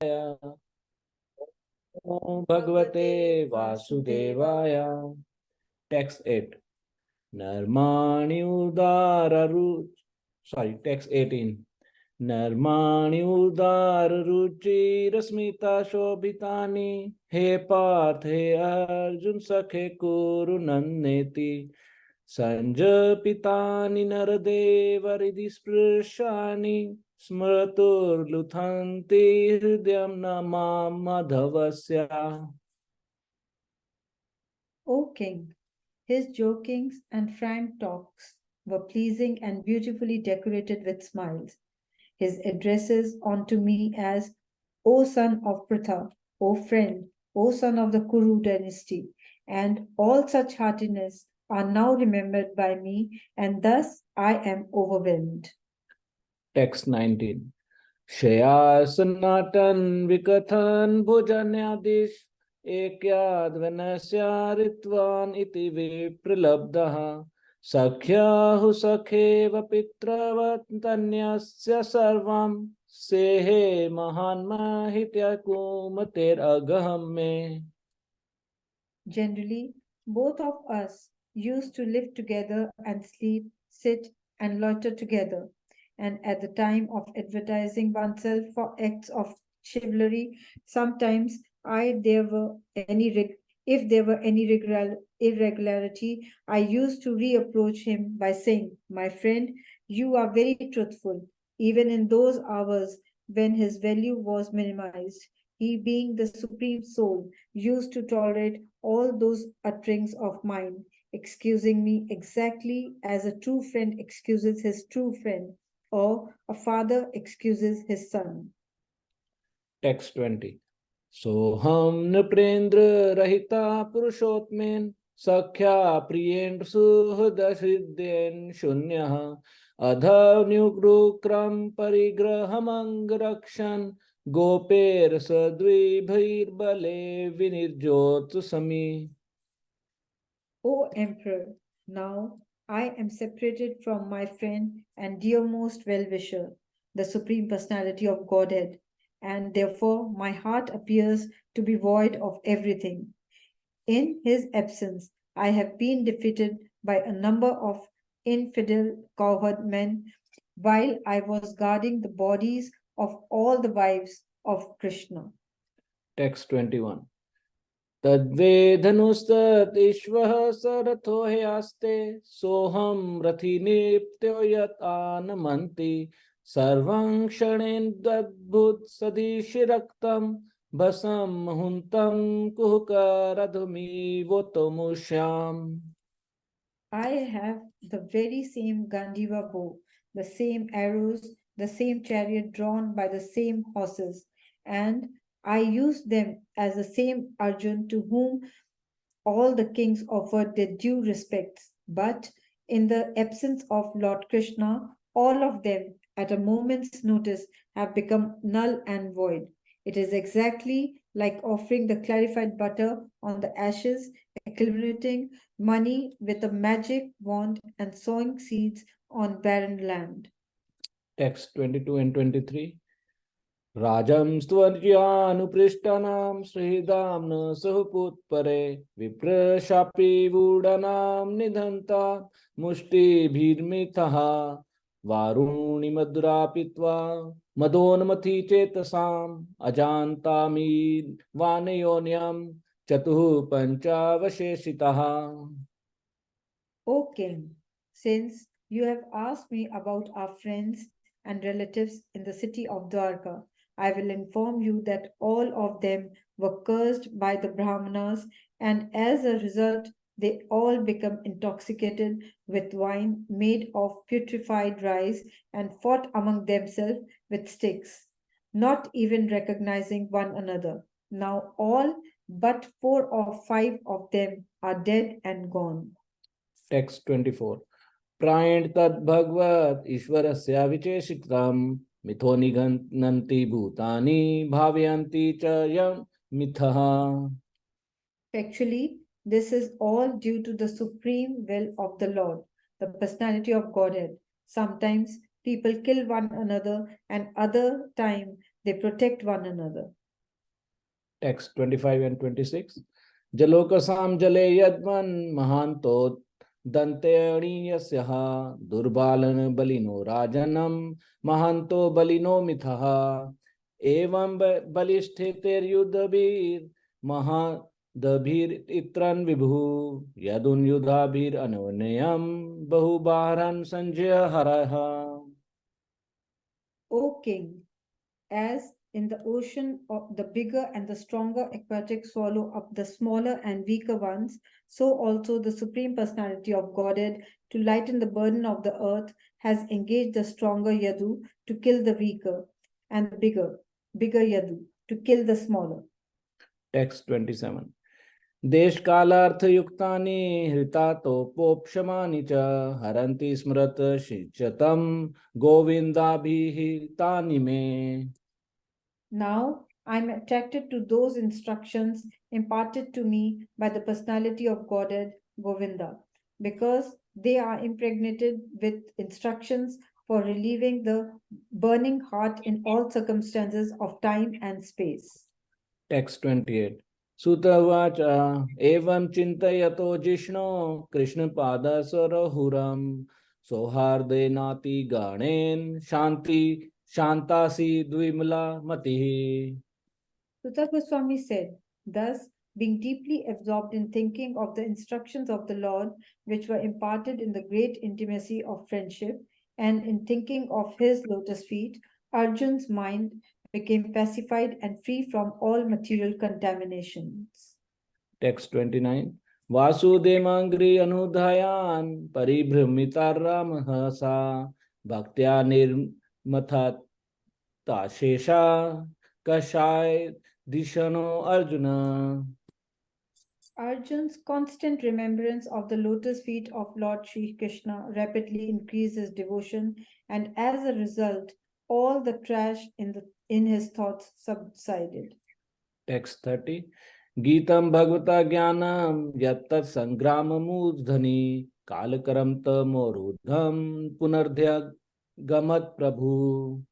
Om Bhagavate Vasudevaya. Text 8. Narmani udararu. Sorry, text 18. Narmani udararuchi rasmita shobhitani. He Parth, he Arjun sakhe kuru nanneti. Sanjapitani naradeva ridhi sprishani. Smraturluthanti hridayam namam madhavasya. O king, his jokings and frank talks were pleasing and beautifully decorated with smiles. His addresses unto me as O son of Pritha, O friend, O son of the Kuru dynasty, and all such heartiness are now remembered by me, and thus I am overwhelmed. Text 19. Shayasanatam vikathan bhujanyadish ekyadvanasya ritvan iti vipralabdaha sakyahu sakheva pitravantanyasya sarvam sehe mahan mahitya kumater agaham me. Generally, both of us used to live together and sleep, sit, and loiter together. And at the time of advertising oneself for acts of chivalry, sometimes I there were any if there were any irregularity, I used to reapproach him by saying, "My friend, you are very truthful, even in those hours when his value was minimized." He, being the supreme soul, used to tolerate all those utterings of mine, excusing me exactly as a true friend excuses his true friend, or a father excuses his son. Text 20. सोहम नृपेंद्र रहता पुरुषोत्मेन सख्या प्रियेण सुहृदहृदयेन शून्य अधन्युग्रुक्रम परिग्रहमंगरक्षन् गोपेर सद्विभैर्बले विनिर्जोत समी. O Emperor, now I am separated from my friend and dearmost well wisher, the Supreme Personality of Godhead, and therefore my heart appears to be void of everything. In his absence, I have been defeated by a number of infidel cowherd men while I was guarding the bodies of all the wives of Krishna. Text 21. तद्वेधनुस्तदीश्वः सरथो ह्यास्ते सोऽहं रथिनेप्त्यो यत् आनमन्ति सर्वं क्षणेन्दद्भुत सदीशिरक्तं भसं मुहुन्तं कुहकरधुमिवोतमुष्याम्. I have the very same Gandiva bow, the same arrows, the same chariot drawn by the same horses, and I used them as the same Arjun to whom all the kings offered their due respects. But in the absence of Lord Krishna, all of them, at a moment's notice, have become null and void. It is exactly like offering the clarified butter on the ashes, accumulating money with a magic wand, and sowing seeds on barren land. Text 22 and 23. राजं स्त्वर्यानुपृष्टानां श्रीदां न सुपुत्परे विप्रशापि वूढानां निधन्ता मुष्टिभिर्मितः वारुणिमद्रापित्वा मदोन्मथि चेतसाम् अजान्तामि वानयोन्यं चतुः पञ्चावशेषितः. O king, since you have asked me about our friends and relatives in the city of Dwarka, I will inform you that all of them were cursed by the Brahmanas, and as a result, they all become intoxicated with wine made of putrefied rice and fought among themselves with sticks, not even recognizing one another. Now, all but 4 or 5 of them are dead and gone. Text 24. प्रायण तद्भगवत ईश्वरस्य विचेषितं मिथो निगन्ति भूतानि भावयन्ति च यं मिथः. Actually, this is all due to the supreme will of the Lord, the personality of Godhead. Sometimes people kill one another, and other time They protect one another. Text 25 and 26. Jalokasam jale yadvan mahanto danteyaniyasyah durbalan balino rajanam mahanto balino mithaha evam balishtheter yudhabir mahadabhir itran vibhu yadun yudhabir anonyam bahubaharan sanjaya haraha. O king, as in the ocean the bigger and the stronger aquatic swallow up the smaller and weaker ones, so also the Supreme Personality of Godhead, to lighten the burden of the earth, has engaged the stronger Yadu to kill the weaker, and the bigger Yadu to kill the smaller. Text 27. देश कालार्थ युक्तानि हृतातोपोक्षमानि च हरन्ति स्मृत शिक्षतम गोविंदाभिहितानि मे. Now I am attracted to those instructions imparted to me by the personality of Godhead, Govinda, because they are impregnated with instructions for relieving the burning heart in all circumstances of time and space. Text 28. सुतवाच एवं चिन्तयतो जिष्णो कृष्णपादसरोहुरं सौहार्देनाति गणेन शांति शांतासि द्विमला मतिः. Sutta Goswami said, thus, being deeply absorbed in thinking of the instructions of the Lord, which were imparted in the great intimacy of friendship, and in thinking of his lotus feet, Arjun's mind became pacified and free from all material contaminations. Text 29. वासुदेवांग्रि अनुदयान परिभ्रमितारामः सा भक्त्या निर्मथाताशेषा कषाय दिशनो Arjun. Arjun's constant remembrance of the lotus feet of Lord Sri Krishna rapidly increased his devotion, and as a result, all the trash in his thoughts subsided. Text 30. GITAM भगवता ज्ञानम यत्तत् संग्राम मूर्धनि कालकरम तमोरुधम पुनर्ध्यगमत् प्रभु.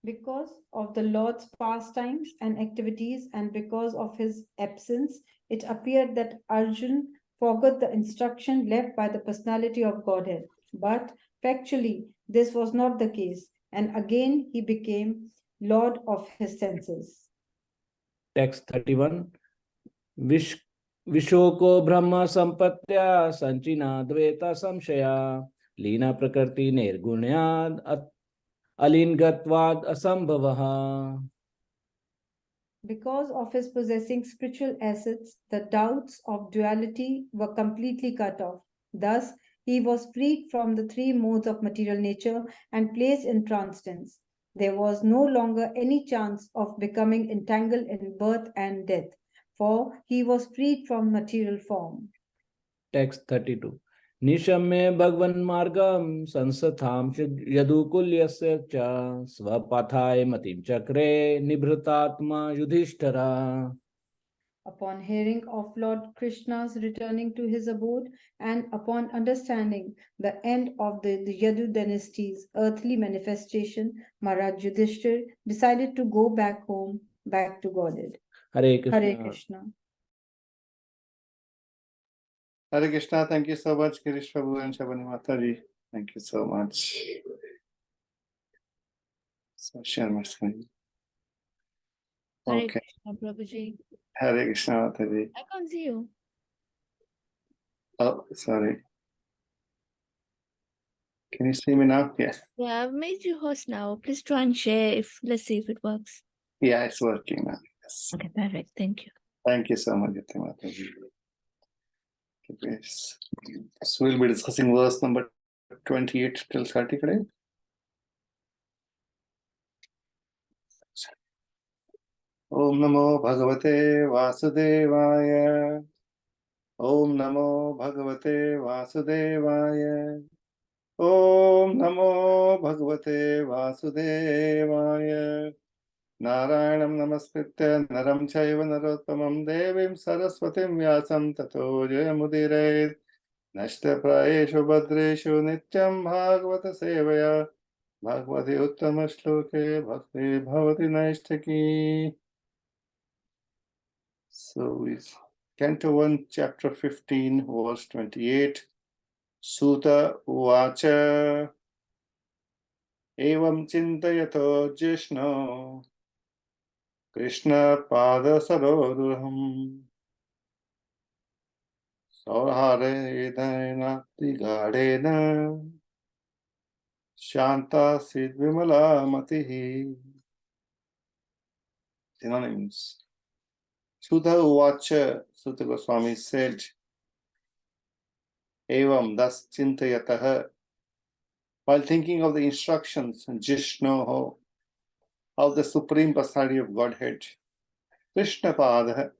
Because of the Lord's pastimes and activities, and because of his absence, it appeared that Arjun forgot the instruction left by the personality of Godhead. But factually, this was not the case, and again he became Lord of his senses. Text 31. विशोको ब्रह्म संपत्त्या संचिना द्वेता संशया लीना प्रकृति निर्गुण्याद अलिंगत्वाद असंभवः. Because of his possessing spiritual assets, the doubts of duality were completely cut off. Thus, he was freed from the three modes of material nature and placed in transcendence. There was no longer any chance of becoming entangled in birth and death, for he was freed from material form. Text 32. निशम्य भगवन् मार्गं संस्थां यदुकुल्यस्य च स्वपथाय मतिं चक्रे निभृतात्मा Yudhishthira. Upon hearing of Lord Krishna's returning to his abode, and upon understanding the end of the Yadu dynasty's earthly manifestation, Maharaj Yudhishthir decided to go back home, back to Godhead. Hare Krishna. Hare Krishna. Hare Krishna. Thank you so much, Girish Prabhu and Shabani Mataji. Thank you so much. So, share my screen. Hare Okay. Krishna, Prabhuji. Hare Krishna Mataji. I can't see you. Oh, sorry. Can you see me now? Yes. Yeah, I've made you host now. Please try and share. Let's see if it works. Yeah, it's working now. Yes. Okay, perfect. Thank you. Thank you so much, Gita Mataji. Okay, so we'll be discussing verse number 28 till 30 today. Om Namo Bhagavate Vasudevaya. Om Namo Bhagavate Vasudevaya. Om Namo Bhagavate Vasudevaya. Narayanam Namaskritya Naram Chaiva Narottamam Devim Saraswatim Vyasam Tato Jayamudirayet Nashta Prayeshu Bhadreshu Nityam Bhagavata Sevaya Bhagavate Uttama Shloke Bhakti Bhavati Naistaki. So it's Canto 1, Chapter 15, verse 28. Suta Uvacha Evam Chintayato Jishno Krishna Pada Sarodham Sauhare Tigadena Shanta Sidvimala Matihi. Synonyms. Sudha Uvacha, Sutta Goswami said, Evam, thus Chintayataha, while thinking of the instructions, Jishnoho, of the Supreme Personality of Godhead, Krishna Pada,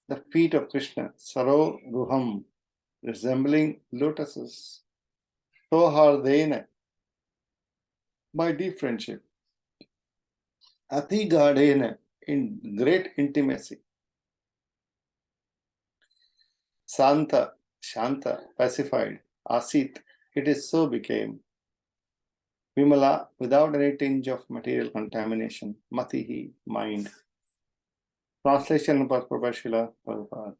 the feet of Krishna, Saro Ruham, resembling lotuses, Sohardena, by deep friendship, Ati Gadena, in great intimacy, Santa, Shanta, pacified, Asit, it is so became, Vimala, without any tinge of material contamination, Matihi, mind. Translation by Prabhu Prabhupada.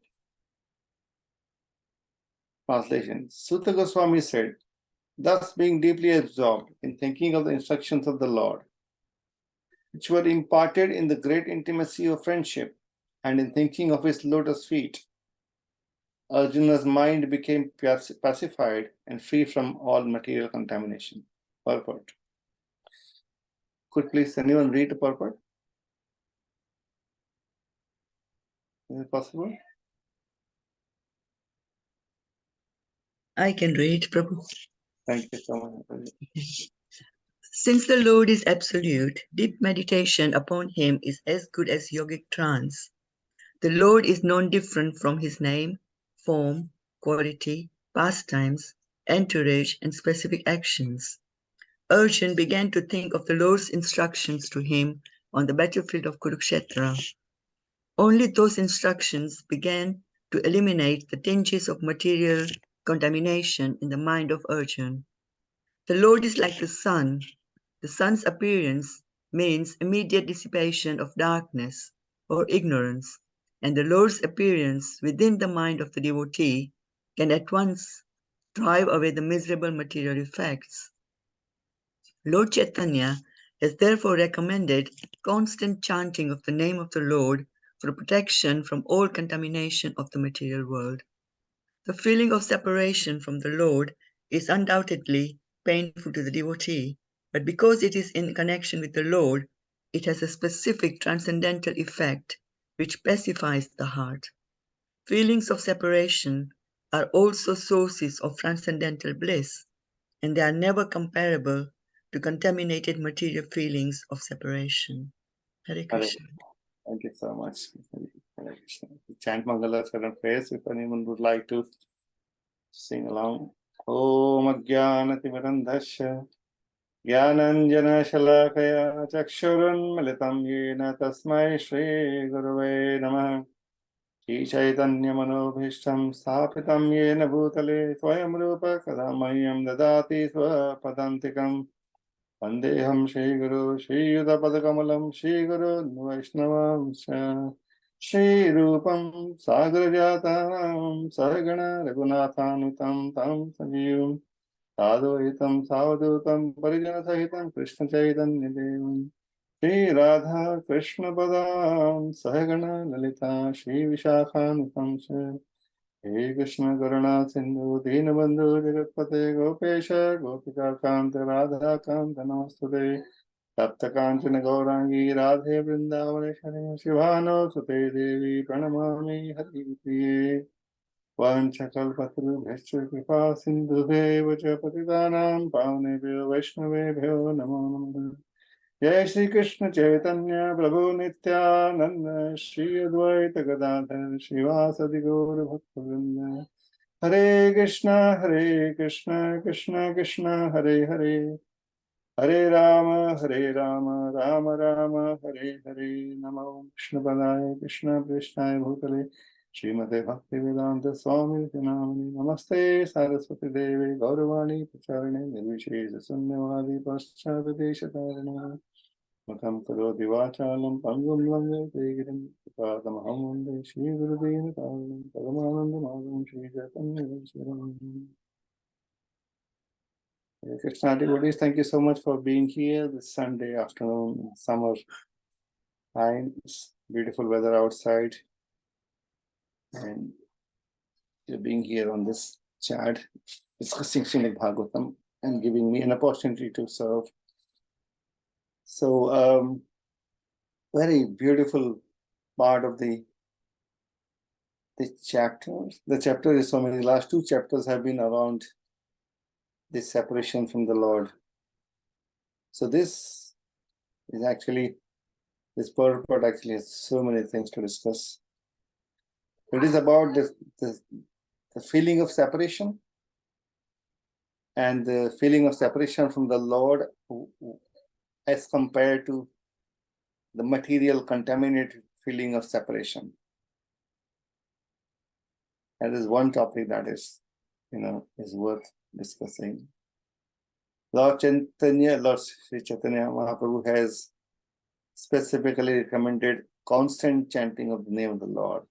Translation. Sutta Goswami said, thus being deeply absorbed in thinking of the instructions of the Lord, which were imparted in the great intimacy of friendship, and in thinking of his lotus feet, Arjuna's mind became pacified and free from all material contamination. Purport. Could please anyone read the purport? Is it possible? I can read, Prabhu. Thank you so much. Since the Lord is absolute, deep meditation upon him is as good as yogic trance. The Lord is non-different from his name, form, quality, pastimes, entourage, and specific actions. Arjun began to think of the Lord's instructions to him on the battlefield of Kurukshetra. Only those instructions began to eliminate the tinges of material contamination in the mind of Arjun. The Lord is like the sun. The sun's appearance means immediate dissipation of darkness or ignorance, and the Lord's appearance within the mind of the devotee can at once drive away the miserable material effects. Lord Chaitanya has therefore recommended constant chanting of the name of the Lord for protection from all contamination of the material world. The feeling of separation from the Lord is undoubtedly painful to the devotee, but because it is in connection with the Lord, it has a specific transcendental effect which pacifies the heart. Feelings of separation are also sources of transcendental bliss, and they are never comparable to contaminated material feelings of separation. Hare Krishna. Thank you so much. Hare Krishna. Chant Mangala Charan prayers if anyone would like to sing along. Om Ajnanatimirandhasya Jnananjana Shalakaya Chakshurunmilitam Yena Tasmai Shri Gurave Namah. Shri Chaitanya Manobhishtam Sthapitam Yena Bhutale Swayam Rupa Kadamahyam Dadati Swapadantikam Vandeham Shri Guru Shri Yudapadakamalam Shri Guru Vaishnavamsha Shri Rupam Sagrajatanam Sahagana Raghunathanutam Tam Sajivam Sadvaitam Savadutam Parijana Sahitam Krishna Chaitanya Devam Shri Radha Krishna Padam Sahagana Lalita Shri Vishakhanutam He Krishna Karuna Sindhu Deenabandhu Jagatpate Gopesha Gopika Kanta Radha Kanta Namastude Tapta Kanchana Gaurangi Radhe Vrindavaneshwari Shivano Sute Devi Pranamami Hari Priye Vanchakalpatru Bhesha Kripa Sindhu Vacha Patitanam Pavnebhyo Vaishnavebhyo Namo Namaha Jai Shri Krishna Chaitanya Prabhu Nityananda Shri Advaita Gadadhar Shivasadi Gaur Bhaktivinoda Hare Krishna Krishna Krishna Hare Hare Hare Rama Rama Rama Hare Hare Namo Krishna Padaya Krishna Prishnaaya Bhutale Srimate Bhaktivedanta Swami Namani Namaste Saraswati Devi Gauravani Pacharane Nirvishesha Sunyavadi Paschadeshatarane Makam Karoti Vachalam Pangam Lange Tegirim Padamaham Vande Shri Gurudena Taranam Paramananda Madham Shri Chaitanya Vaisharam. Krishna devotees, thank you so much for being here this Sunday afternoon, summer time. It's beautiful weather outside, and you're being here on this chat, discussing Srimad Bhagavatam and giving me an opportunity to serve. So, very beautiful part of the chapter. The chapter is so many. The last two chapters have been around this separation from the Lord. So this is actually, this purport actually has so many things to discuss. It is about the feeling of separation and the feeling of separation from the Lord as compared to the material contaminated feeling of separation. That is one topic that is, is worth discussing. Lord Sri Chaitanya Mahaprabhu has specifically recommended constant chanting of the name of the Lord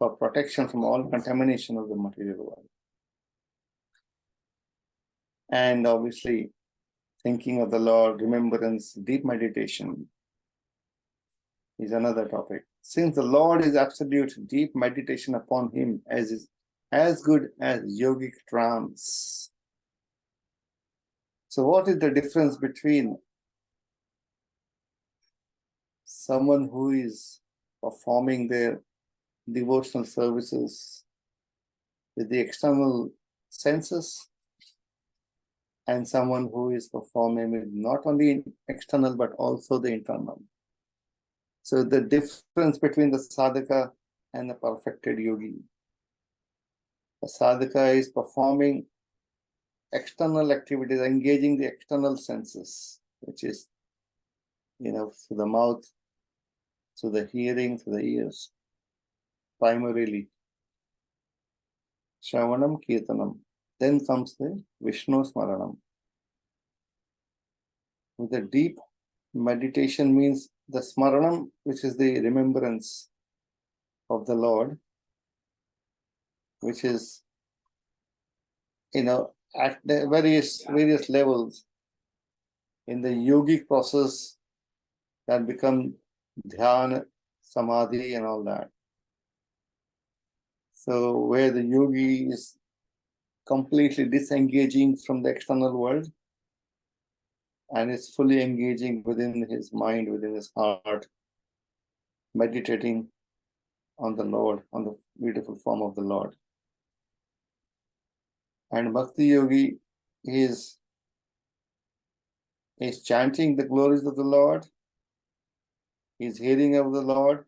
for protection from all contamination of the material world. And obviously, thinking of the Lord, remembrance, deep meditation is another topic. Since the Lord is absolute, deep meditation upon Him is as good as yogic trance. So what is the difference between someone who is performing their devotional services with the external senses and someone who is performing with not only external but also the internal? So the difference between the sadhaka and the perfected yogi. The sadhaka is performing external activities, engaging the external senses, which is, through the mouth, through the hearing, through the ears, primarily. Shravanam Kirtanam. Then comes the Vishnu Smaranam. With the deep meditation means the Smaranam, which is the remembrance of the Lord, which is, at the various levels in the yogic process that become dhyana, samadhi, and all that. So where the yogi is completely disengaging from the external world and is fully engaging within his mind, within his heart, meditating on the Lord, on the beautiful form of the Lord. And Bhakti Yogi is chanting the glories of the Lord, he's hearing of the Lord,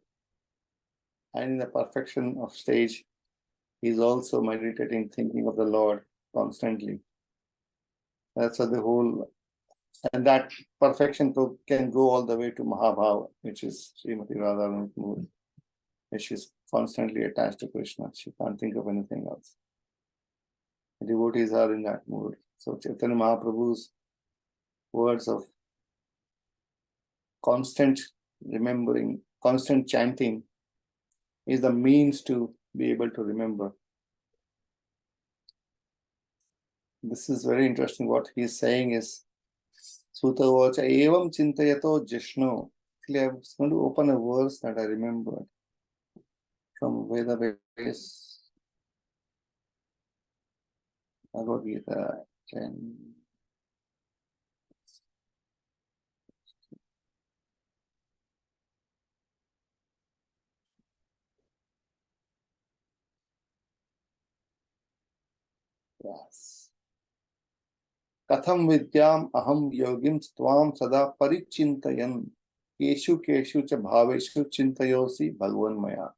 and in the perfection of stage, he's also meditating, thinking of the Lord constantly. That's what the whole, and that perfection can go all the way to Mahabhava, which is Srimati Radharani's mood. She's constantly attached to Krishna. She can't think of anything else. The devotees are in that mood. So Chaitanya Mahaprabhu's words of constant remembering, constant chanting is the means to be able to remember. This is very interesting. What he's saying is, Sutta Vacha Evam Chintayato Jishnu. Actually, I was going to open a verse that I remembered from Veda base, Bhagavad Gita 10. Yes. Katham vidyam aham yogim stvam sada parichintayan keshu cha bhaveshu chintayosi bhagwan maya.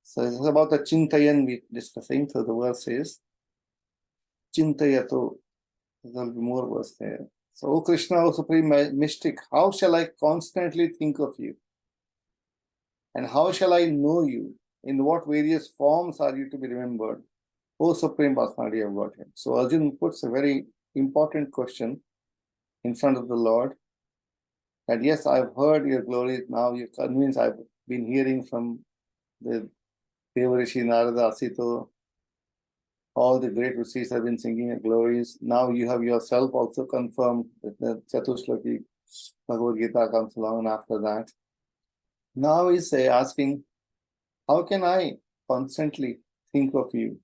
So this is about the chintayan we discussing. So the verse is Chintayato. There will be more verse there. So, O Krishna, O Supreme Mystic, how shall I constantly think of you? And how shall I know you? In what various forms are you to be remembered? O Supreme Personality of Godhead. So Arjun puts a very important question in front of the Lord. That yes, I've heard your glories. Now you're convinced. I've been hearing from the Devarishi, Narada, Asito. All the great rishis have been singing your glories. Now you have yourself also confirmed that the Chatushlaki Bhagavad Gita comes along after that. Now he's asking, how can I constantly think of you?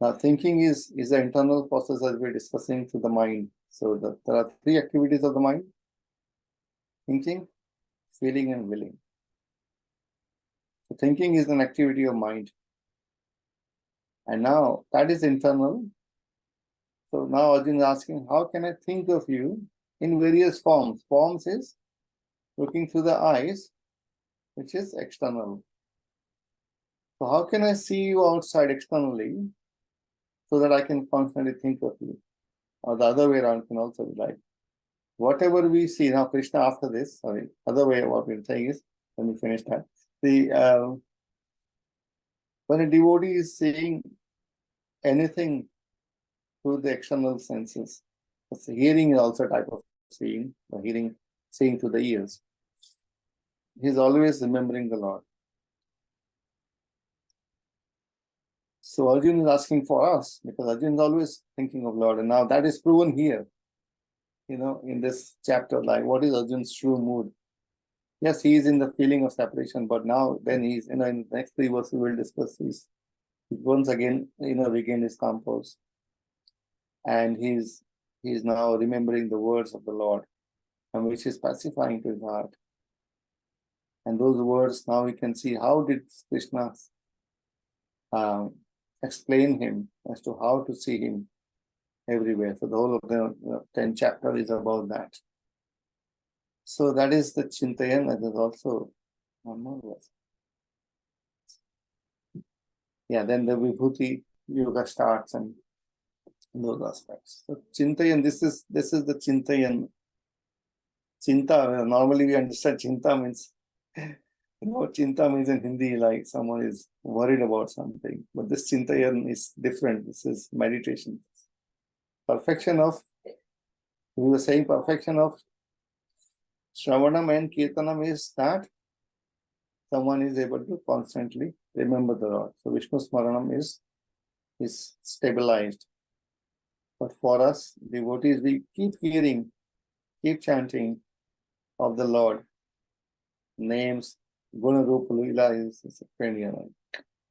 Now, thinking is an internal process as we're discussing to the mind. So there are three activities of the mind: thinking, feeling, and willing. So thinking is an activity of mind. And now that is internal. So now Arjun is asking, how can I think of you in various forms? Forms is looking through the eyes, which is external. So how can I see you outside externally so that I can constantly think of you? Or the other way around can also be like, whatever we see, now Krishna after this, other way of what we're saying is, let me finish that. When a devotee is seeing anything through the external senses, hearing is also a type of seeing, or seeing through the ears. He's always remembering the Lord. So Arjun is asking for us, because Arjun is always thinking of Lord, and now that is proven here. In this chapter, like what is Arjun's true mood? Yes, he is in the feeling of separation, but now then he's, in the next three verses we'll discuss, he's once again, regained his compose. And he's now remembering the words of the Lord, and which is pacifying to his heart. And those words, now we can see how did Krishna explain him as to how to see him everywhere. So the whole of the 10th chapter is about that. So that is the Chintayan, and there's also one more verse. Yeah, then the Vibhuti Yoga starts and those aspects. So Chintayan, this is the Chintayan. Chinta, normally we understand Chinta means, Chinta means in Hindi, like someone is worried about something. But this Chintayan is different. This is meditation. Perfection of, we were saying perfection of Shravanam and Kirtanam is that someone is able to constantly remember the Lord. So Vishnu Smaranam is stabilized. But for us, devotees, we keep hearing, keep chanting of the Lord. Names, Guna Rupa Lila is a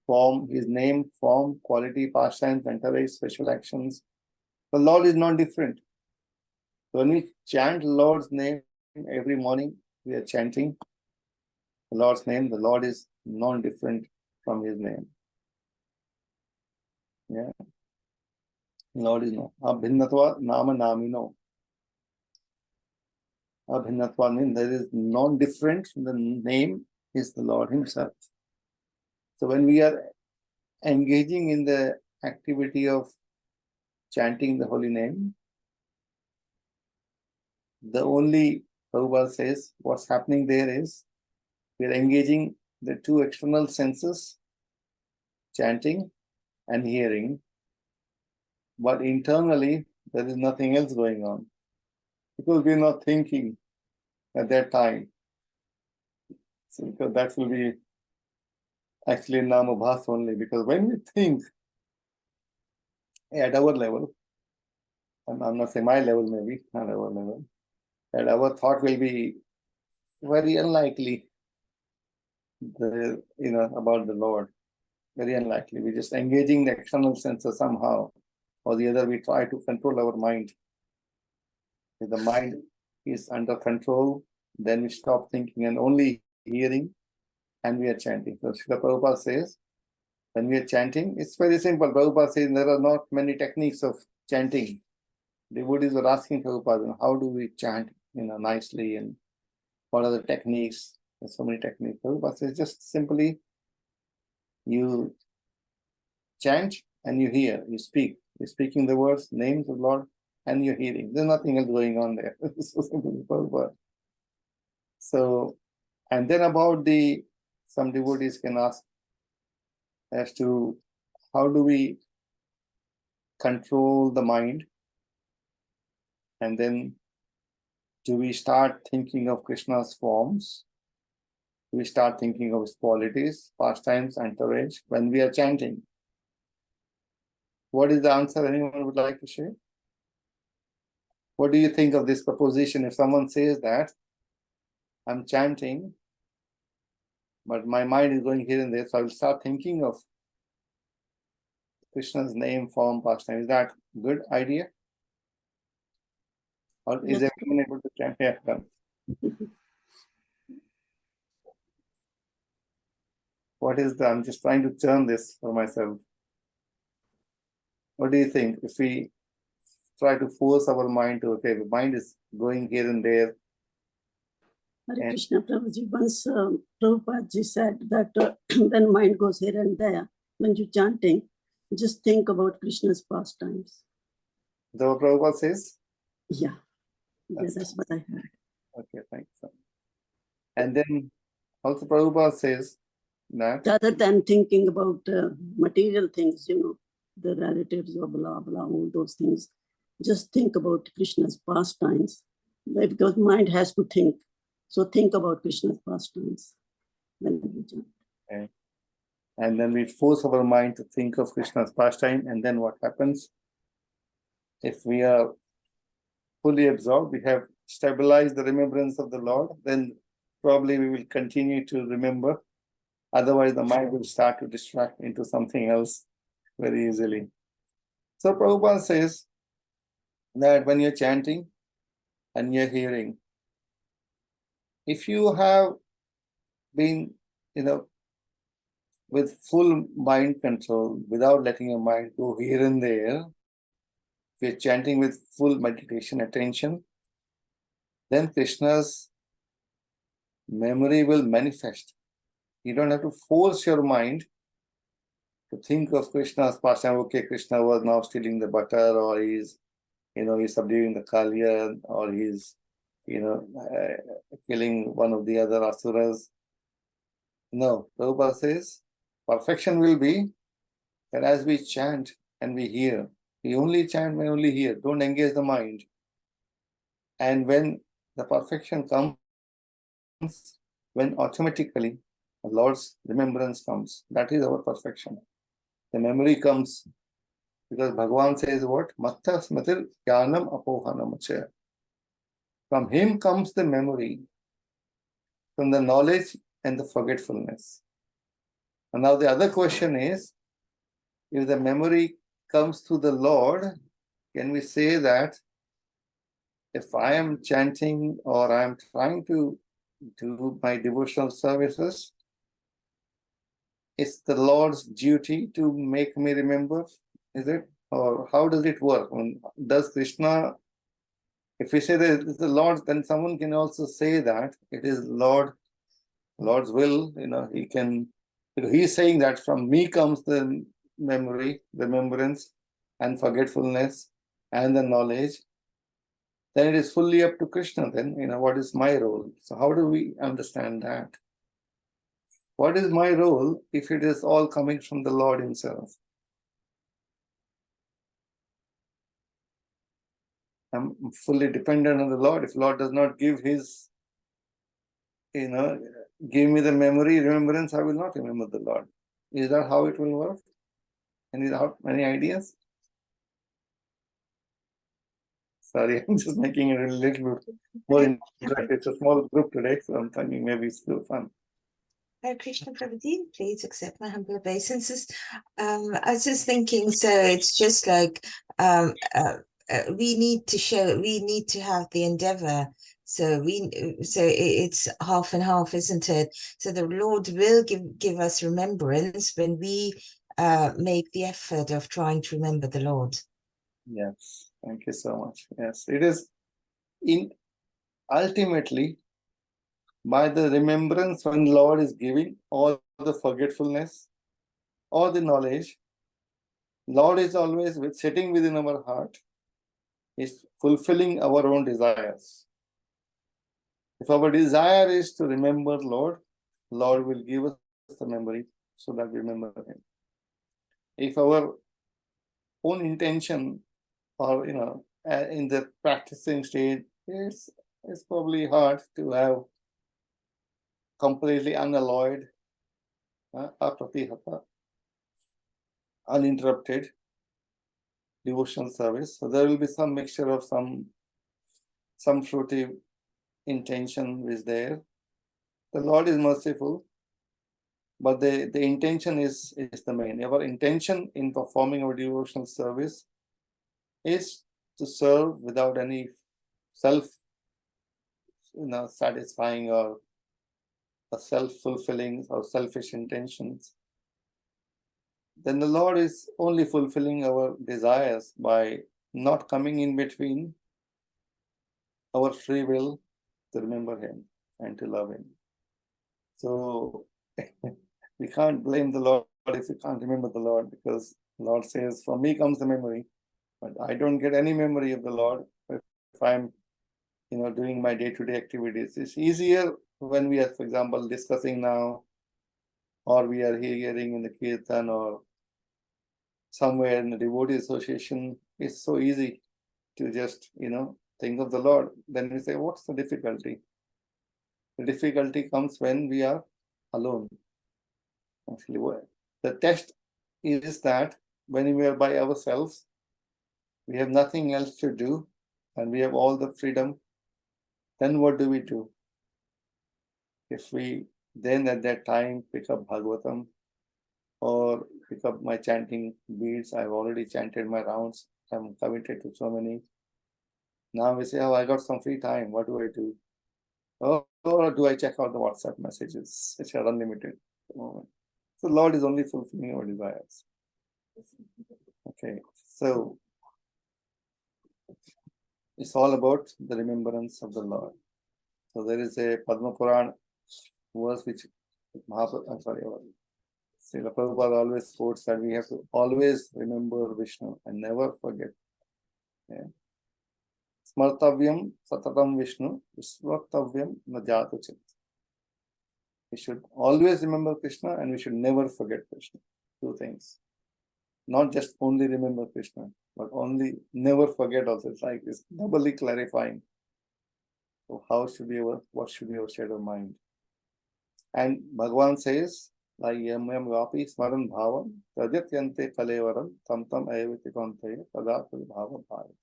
form, his name, form, quality, pastimes, enterprise, special actions. The Lord is not different. When we chant Lord's name every morning, we are chanting the Lord's name. The Lord is non-different from his name. Yeah. Lord is no. Abhinnatva nama namino. Abhinnatva means there is non-different. The name is the Lord himself. So when we are engaging in the activity of chanting the holy name, the only, Prabhupada says, what's happening there is we are engaging the two external senses, chanting and hearing, but internally there is nothing else going on because we are not thinking at that time. So because that will be actually namabhas only, because when we think at our level, and I'm not saying my level, maybe not our level, that our thought will be very unlikely about the Lord. Very unlikely. We're just engaging the external senses somehow or the other. We try to control our mind. If the mind is under control, then we stop thinking and only hearing, and we are chanting. So Srila Prabhupada says, when we are chanting, it's very simple. Prabhupada says there are not many techniques of chanting. Devotees were asking Prabhupada, how do we chant nicely, and what are the techniques? There's so many techniques. Prabhupada says just simply you chant and you hear, you speak. You're speaking the words, names of Lord, and you're hearing. There's nothing else going on there. So simple, Prabhupada. So And then about some devotees can ask as to how do we control the mind, and then do we start thinking of Krishna's forms? Do we start thinking of his qualities, pastimes, entourage when we are chanting? What is the answer anyone would like to share? What do you think of this proposition? If someone says that I'm chanting, but my mind is going here and there, so I will start thinking of Krishna's name, form, pastime. Is that a good idea? Or is Yes. everyone able to chant? Yeah, done. I'm just trying to turn this for myself. What do you think? If we try to force our mind to, okay, the mind is going here and there. Hare And- Krishna Prabhuji, once Prabhupada ji said that when mind goes here and there, when you're chanting, just think about Krishna's pastimes. Is that what Prabhupada says? Yeah, That's- that's what I heard. Okay, thanks. And then also Prabhupada says that Rather than thinking about material things, the relatives or blah, blah, all those things, just think about Krishna's pastimes, because mind has to think. So think about Krishna's pastimes when we chant. okay. And then we force our mind to think of Krishna's pastime, and then what happens? If we are fully absorbed, we have stabilized the remembrance of the Lord, then probably we will continue to remember. Otherwise, the mind will start to distract into something else very easily. So Prabhupada says that when you're chanting and you're hearing, if you have been, with full mind control, without letting your mind go here and there, if you're chanting with full meditation attention, then Krishna's memory will manifest. You don't have to force your mind to think of Krishna's pastime. Okay, Krishna was now stealing the butter, or he's subduing the Kalya, or he's, killing one of the other asuras. No, Prabhupada says, perfection will be that as we chant and we hear, we only chant, we only hear, don't engage the mind. And when the perfection comes, when automatically the Lord's remembrance comes, that is our perfection. The memory comes because Bhagavan says what? Matta smatir jnanam apohanam cha. From him comes the memory, from the knowledge and the forgetfulness. And now the other question is, if the memory comes to the Lord, can we say that if I am chanting or I am trying to do my devotional services, it's the Lord's duty to make me remember? Is it? Or how does it work? Does Krishna, if we say that it's the Lord, then someone can also say that it is Lord's will, he can, he's saying that from me comes the memory, remembrance, and forgetfulness, and the knowledge. Then it is fully up to Krishna. Then, what is my role? So how do we understand that? What is my role if it is all coming from the Lord himself? I'm fully dependent on the Lord. If Lord does not give his, give me the memory, remembrance, I will not remember the Lord. Is that how it will work? Any ideas? Sorry, I'm just making it a little bit more interactive. It's a small group today, so I'm thinking maybe it's still fun. Hare Krishna Prabhuji, please accept my humble obeisances. I was just thinking, so it's just like we need to have the endeavor. So it's half and half, isn't it? So the Lord will give us remembrance when we make the effort of trying to remember the Lord. Yes, thank you so much. Yes, it is ultimately by the remembrance when Lord is giving all the forgetfulness, all the knowledge. Lord is always sitting within our heart, is fulfilling our own desires. If our desire is to remember Lord, Lord will give us the memory so that we remember Him. If our own intention or in the practicing stage is probably hard to have completely unalloyed, uninterrupted devotional service. So there will be some mixture of some fruitive intention is there. The Lord is merciful, but the intention is the main. Our intention in performing our devotional service is to serve without any self satisfying or self-fulfilling or selfish intentions. Then the Lord is only fulfilling our desires by not coming in between our free will to remember Him and to love Him. So we can't blame the Lord if we can't remember the Lord, because the Lord says, "From me comes the memory," but I don't get any memory of the Lord if I'm doing my day-to-day activities. It's easier when we are, for example, discussing now, or we are hearing in the kirtan or somewhere in the devotee association. It's so easy to just think of the Lord. Then we say, what's the difficulty? The difficulty comes when we are alone. Actually, the test is that when we are by ourselves, we have nothing else to do, and we have all the freedom. Then what do we do? If we then at that time pick up Bhagavatam or pick up my chanting beads, I've already chanted my rounds, I'm committed to so many. Now we say, oh, I got some free time, what do I do? Or do I check out the WhatsApp messages, which are unlimited at the moment? So Lord is only fulfilling our desires. Okay, so it's all about the remembrance of the Lord. So there is a Padma Puran verse which Srila Prabhupada always quotes that we have to always remember Vishnu and never forget. Yeah. Smartavyam satatam Vishnu, vismrtavyam najatu chit. We should always remember Krishna and we should never forget Krishna. Two things. Not just only remember Krishna, but only never forget also. It's like it's doubly clarifying. So what should be our state of mind? And Bhagavan says, like yam yam vapi smaran bhavam prajatyante kalevaram tam tam ayaviti kantaya tadapal bhava bhava.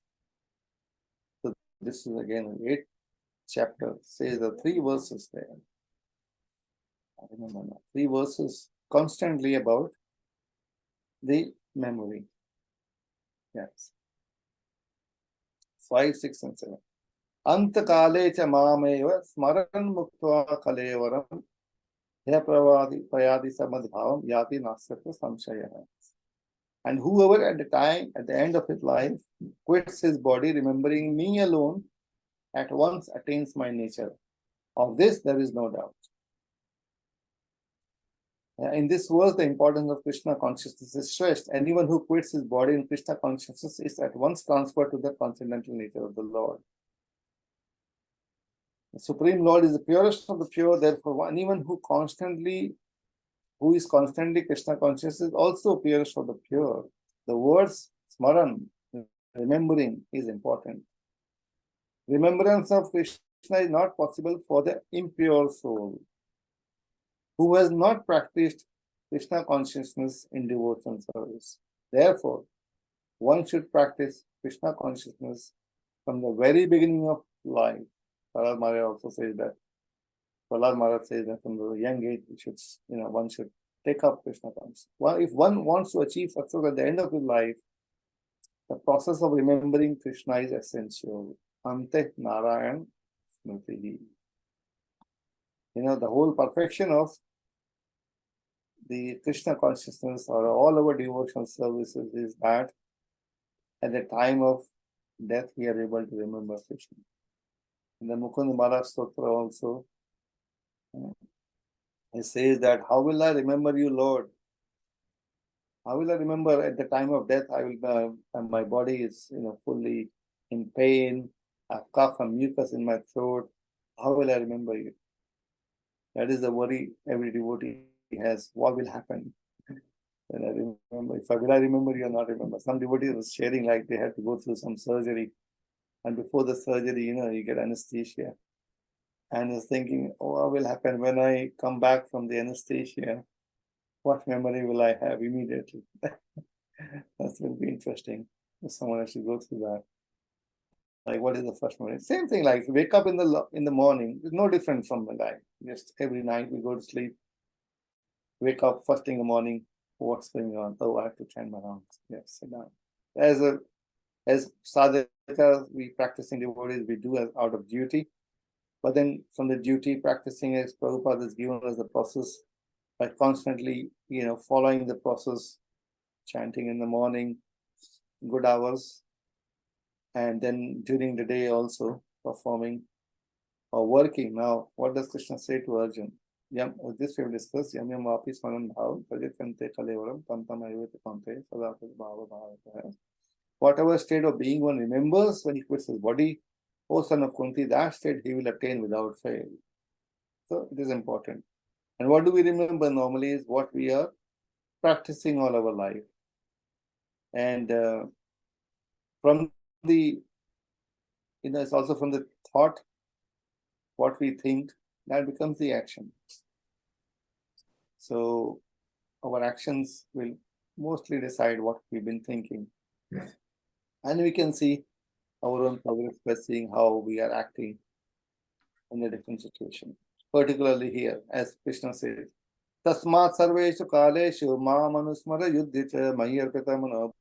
So this is again 8th chapter, says the 3 verses there. I remember now. 3 verses constantly about the memory. Yes. 5, 6, and 7. Antakale cha mameva smaran muktva kalevaram payadi samadbhavam yati nasyatva samshaya. And whoever at the end of his life, quits his body, remembering me alone, at once attains my nature. Of this there is no doubt. In this verse, the importance of Krishna consciousness is stressed. Anyone who quits his body in Krishna consciousness is at once transferred to the transcendental nature of the Lord. The Supreme Lord is the purest of the pure, therefore anyone who is constantly Krishna conscious is also purest of the pure. The words smaran, remembering, is important. Remembrance of Krishna is not possible for the impure soul who has not practiced Krishna consciousness in devotional service. Therefore, one should practice Krishna consciousness from the very beginning of life. Prahlad Maharaj also says that. Prahlad Maharaj says that from the young age, one should take up Krishna consciousness. Well, if one wants to achieve success at the end of his life, the process of remembering Krishna is essential. Ante Narayan Smriti. The whole perfection of the Krishna consciousness or all our devotional services is that at the time of death we are able to remember Krishna. In the Mukund Maharaj Stotra also, he says that, how will I remember you, Lord? How will I remember at the time of death? My body is fully in pain. I have cough and mucus in my throat. How will I remember you? That is the worry every devotee has. What will happen when I remember? Will I remember you or not remember? Some devotees were sharing like they had to go through some surgery, and before the surgery, you get anesthesia. And is thinking, oh, what will happen when I come back from the anesthesia? What memory will I have immediately? That will be interesting if someone has to go through that. Like, what is the first memory? Same thing, like wake up in the morning. It's no different from the night. Just every night we go to sleep, wake up first thing in the morning. What's going on? Oh, I have to chant my rounds. Yes, sit down. As sadhaka, we practicing devotees, we do as out of duty. But then from the duty practicing, as Prabhupada has given us the process by constantly, following the process, chanting in the morning, good hours, and then during the day also performing or working. Now, what does Krishna say to Arjun? Yam, this we have discussed. Yam yam vapi smanam bhav, prajatante kalevaram, tam tam ayavati kante, sadakar bhava bhava. Whatever state of being one remembers when he quits his body, O son of Kunti, that state he will attain without fail. So it is important. And what do we remember normally is what we are practicing all our life. And from the, it's also from the thought, what we think, that becomes the action. So our actions will mostly decide what we've been thinking. And we can see our own progress by seeing how we are acting in a different situation. Particularly here, as Krishna says, Tasmat sarveshu kaleshu ma manusmara yuddhita mayarpita mano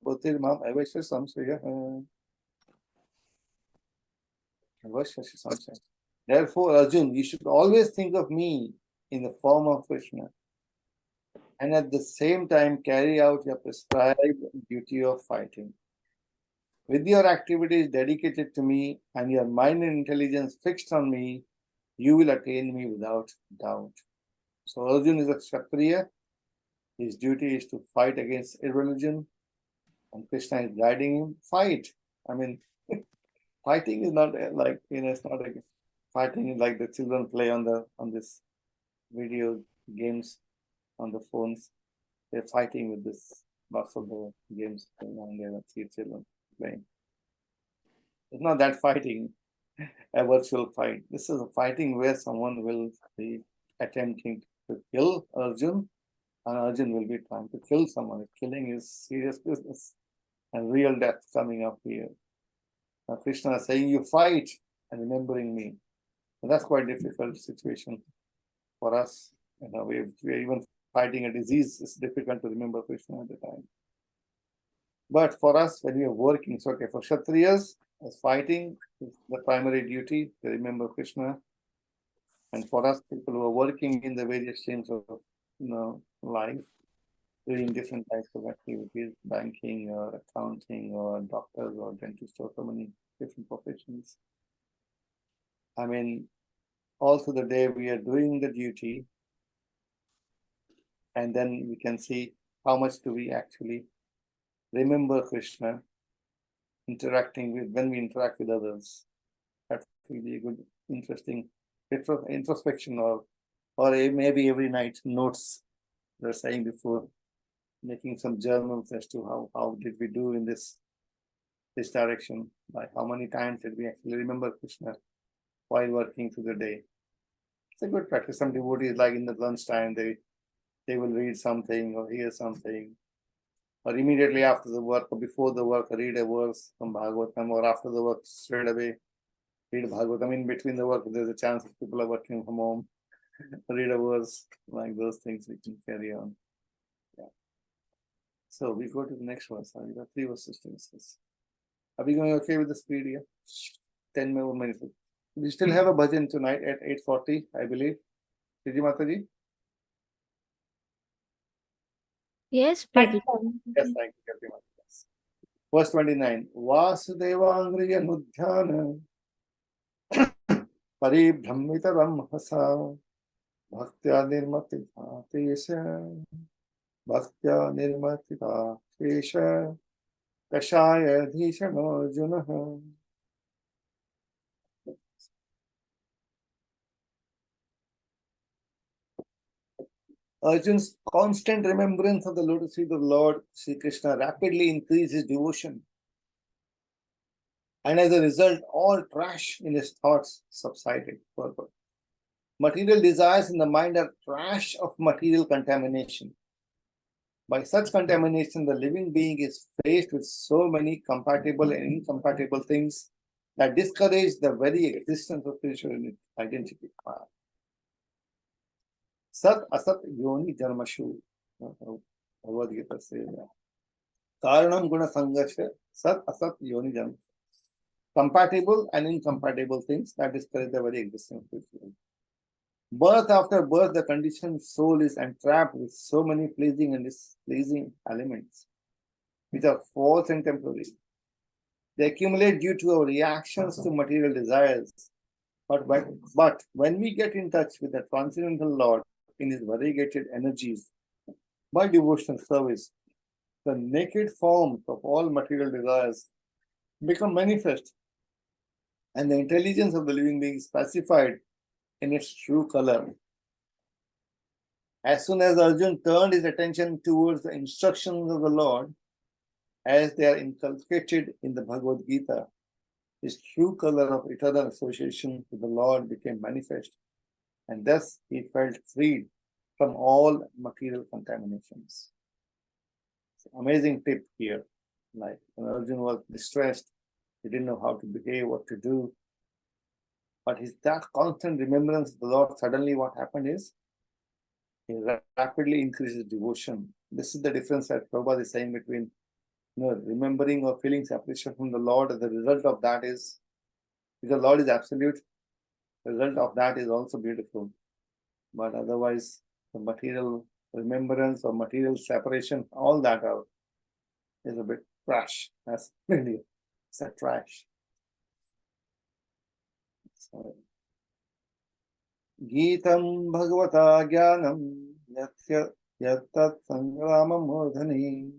buddhir mam avashya samsaya. Therefore, Arjun, you should always think of me in the form of Krishna, and at the same time carry out your prescribed duty of fighting. With your activities dedicated to me and your mind and intelligence fixed on me, you will attain me without doubt. So Arjun is a Kshatriya. His duty is to fight against irreligion, and Krishna is guiding him. Fight. I mean, fighting is not like, it's not like fighting like the children play on this video games on the phones. They're fighting with this, lots of the games going on there. See children playing. It's not that fighting, a virtual fight. This is a fighting where someone will be attempting to kill Arjun, and Arjun will be trying to kill someone. Killing is serious business, and real death coming up here. Now Krishna is saying, you fight and remembering me. And that's quite a difficult situation for us. We're even fighting a disease. It's difficult to remember Krishna at the time. But for us, when we are working, it's okay. For Kshatriyas, as fighting is the primary duty to remember Krishna. And for us, people who are working in the various streams of life, doing different types of activities, banking or accounting or doctors or dentists or so many different professions. I mean, all through the day we are doing the duty, and then we can see how much do we actually remember Krishna when we interact with others. That will be a good, interesting introspection, or maybe every night notes. They're saying before, making some journals as to how did we do in this direction, like how many times did we actually remember Krishna while working through the day. It's a good practice. Some devotees, like in the lunchtime, they will read something or hear something, or immediately after the work or before the work, read a verse from Bhagavatam, or after the work, straight away read Bhagavatam. In between the work, there's a chance that people are working from home, read a verse, like those things we can carry on. Yeah. So we go to the next verse. We got 3 verses to discuss. Are we going okay with the speed here? 10 more minutes. We still have a bhajan tonight at 8:40, I believe. Siji Mataji? Yes, Prabhu. Yes, thank you very much. Yes. Verse 29. Vasudevangriya nudhyana paribhramitaram hasa bhaktya nirmatita tesha bhaktya nirmatita tesha kashaya dhishano junaha. Arjun's constant remembrance of the lotus feet of the Lord Sri Krishna rapidly increased his devotion. And as a result, all trash in his thoughts subsided. Material desires in the mind are trash of material contamination. By such contamination, the living being is faced with so many compatible and incompatible things that discourage the very existence of spiritual identity. Sat asat yoni janmashu. Bhagavad Gita says Karanam guna sangasha sat asat yoni janmashu. Compatible and incompatible things that discourage the very existence of spiritual. Birth after birth, the conditioned soul is entrapped with so many pleasing and displeasing elements, which are false and temporary. They accumulate due to our reactions to material desires. But when we get in touch with the transcendental Lord in his variegated energies, by devotional service, the naked forms of all material desires become manifest, and the intelligence of the living being is pacified in its true color. As soon as Arjun turned his attention towards the instructions of the Lord, as they are inculcated in the Bhagavad Gita, his true color of eternal association with the Lord became manifest, and thus he felt freed from all material contaminations. It's an amazing tip here. Like when Arjun was distressed, he didn't know how to behave, what to do. But that constant remembrance of the Lord, suddenly what happened is, he rapidly increases devotion. This is the difference that Prabhupada is saying between remembering or feeling separation from the Lord. The result of that is, because the Lord is absolute, the result of that is also beautiful. But otherwise, the material remembrance or material separation, all that is a bit trash. That's really, it's a trash. Geetam Bhagavata Jnanam Yattat Sangrama Mordhani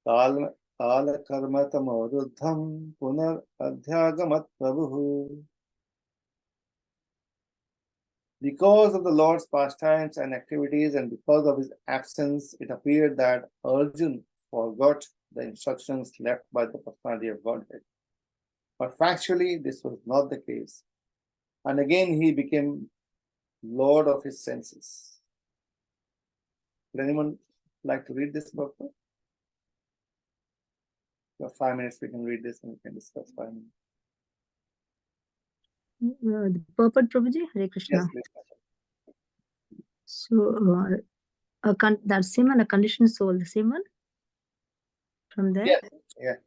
Kala Karma Tamoruddham Punar Adhyagamat Prabhu. Because of the Lord's pastimes and activities and because of his absence, it appeared that Arjun forgot the instructions left by the personality of Godhead. But factually, this was not the case. And again, he became Lord of his senses. Would anyone like to read this book? For 5 minutes, we can read this and we can discuss 5 minutes. The purport, Prabhuji, Hare Krishna. Yes, please. So, that same one, a conditioned soul, the same one? From there? Yes.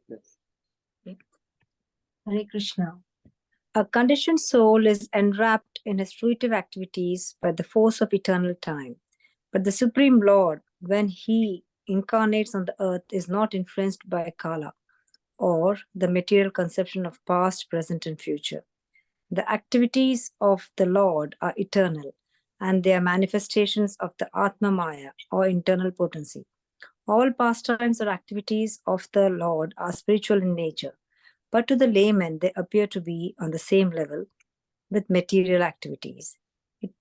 Hare Krishna. A conditioned soul is enwrapped in his fruitive activities by the force of eternal time. But the Supreme Lord, when he incarnates on the earth, is not influenced by Kala or the material conception of past, present, and future. The activities of the Lord are eternal, and they are manifestations of the Atma Maya or internal potency. All pastimes or activities of the Lord are spiritual in nature, but to the layman they appear to be on the same level with material activities.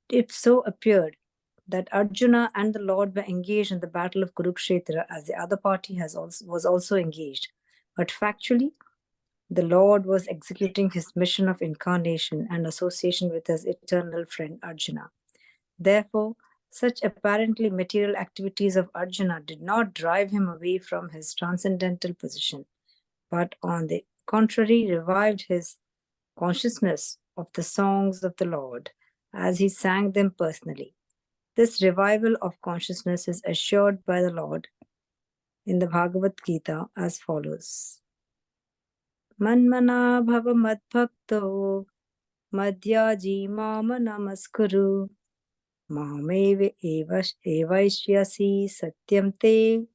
It so appeared that Arjuna and the Lord were engaged in the battle of Kurukshetra as the other party was also engaged. But factually, the Lord was executing his mission of incarnation and association with his eternal friend Arjuna. Therefore, such apparently material activities of Arjuna did not drive him away from his transcendental position, but on the contrary, revived his consciousness of the songs of the Lord as he sang them personally. This revival of consciousness is assured by the Lord in the Bhagavad Gita as follows. Manmana bhava madbhakto madhyaji mama namaskuru Mame evaishyasi satyam te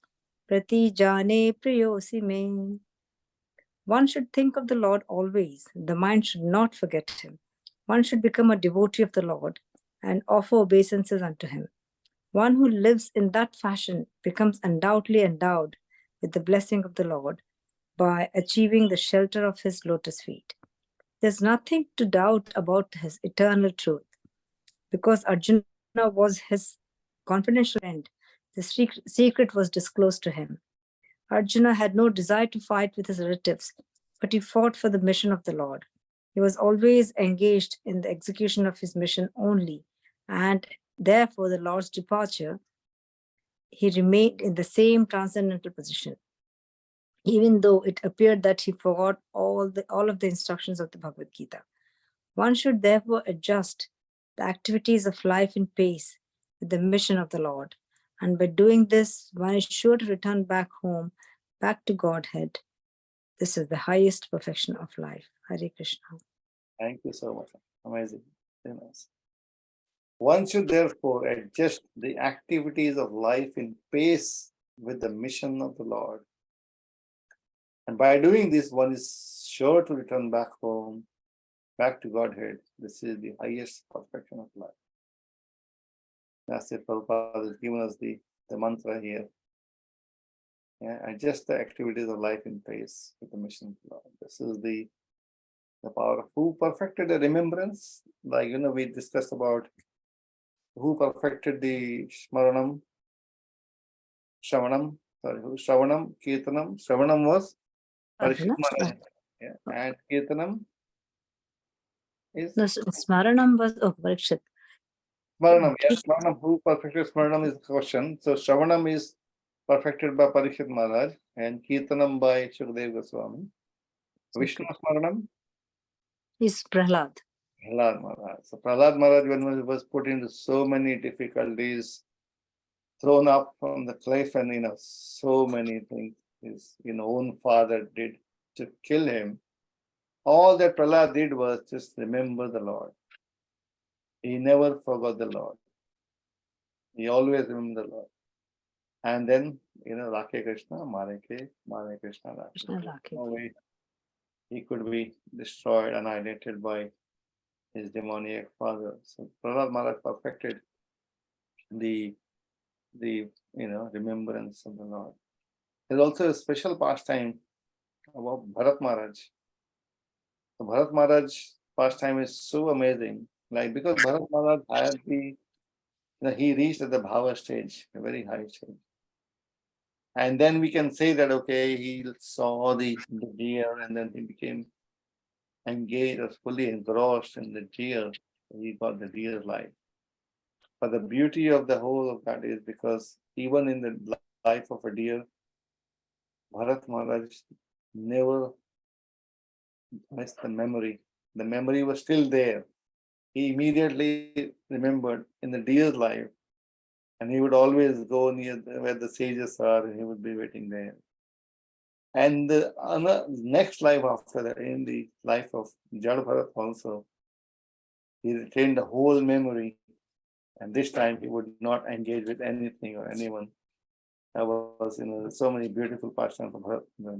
pratijane priyosi me. One should think of the Lord always. The mind should not forget him. One should become a devotee of the Lord and offer obeisances unto him. One who lives in that fashion becomes undoubtedly endowed with the blessing of the Lord by achieving the shelter of his lotus feet. There's nothing to doubt about his eternal truth, because Arjuna was his confidential friend, the secret was disclosed to him. Arjuna had no desire to fight with his relatives, but he fought for the mission of the Lord. He was always engaged in the execution of his mission only, and therefore the Lord's departure, he remained in the same transcendental position, even though it appeared that he forgot all of the instructions of the Bhagavad Gita. One should therefore adjust the activities of life in pace with the mission of the Lord. And by doing this, one is sure to return back home, back to Godhead. This is the highest perfection of life. Hare Krishna. Thank you so much. Amazing. Very nice. One should therefore adjust the activities of life in pace with the mission of the Lord. And by doing this, one is sure to return back home, back to Godhead. This is the highest perfection of life. That's it. Prabhupada has given us the mantra here. Yeah, adjust the activities of life in pace with the mission of the Lord. This is the power of who perfected the remembrance. Like, we discussed about who perfected the Shravanam, Kirtanam. Shravanam was Parikshit Maharaj. Yeah. And Kirtanam is? No, Smaranam was Parikshit. Smaranam, yes. Smaranam, who perfected Smaranam is the question. So Shravanam is perfected by Parikshit Maharaj and Kirtanam by Shukdev Goswami. Vishnu Smaranam is Prahlad. Prahlad Maharaj. So Prahlad Maharaj, when he was put into so many difficulties, thrown up from the cliff, and so many things his own father did to kill him. All that Prahlad did was just remember the Lord. He never forgot the Lord. He always remembered the Lord. And then, Rakhe Krishna, Mare Krishna, Rakhe. No way he could be destroyed, annihilated by his demoniac father. So Prahlad Maharaj perfected the remembrance of the Lord. There's also a special pastime about Bharat Maharaj. So Bharat Maharaj's pastime is so amazing. Like, because Bharat Maharaj had he reached at the bhava stage, a very high stage. And then we can say that, okay, he saw the deer and then he became engaged or fully engrossed in the deer. He got the deer's life. But the beauty of the whole of that is because even in the life of a deer, Bharat Maharaj never missed the memory. The memory was still there. He immediately remembered in the deer's life, and he would always go near where the sages are, and he would be waiting there. And the next life after that, in the life of Jad Bharat also, he retained the whole memory, and this time he would not engage with anything or anyone. There was, so many beautiful passions of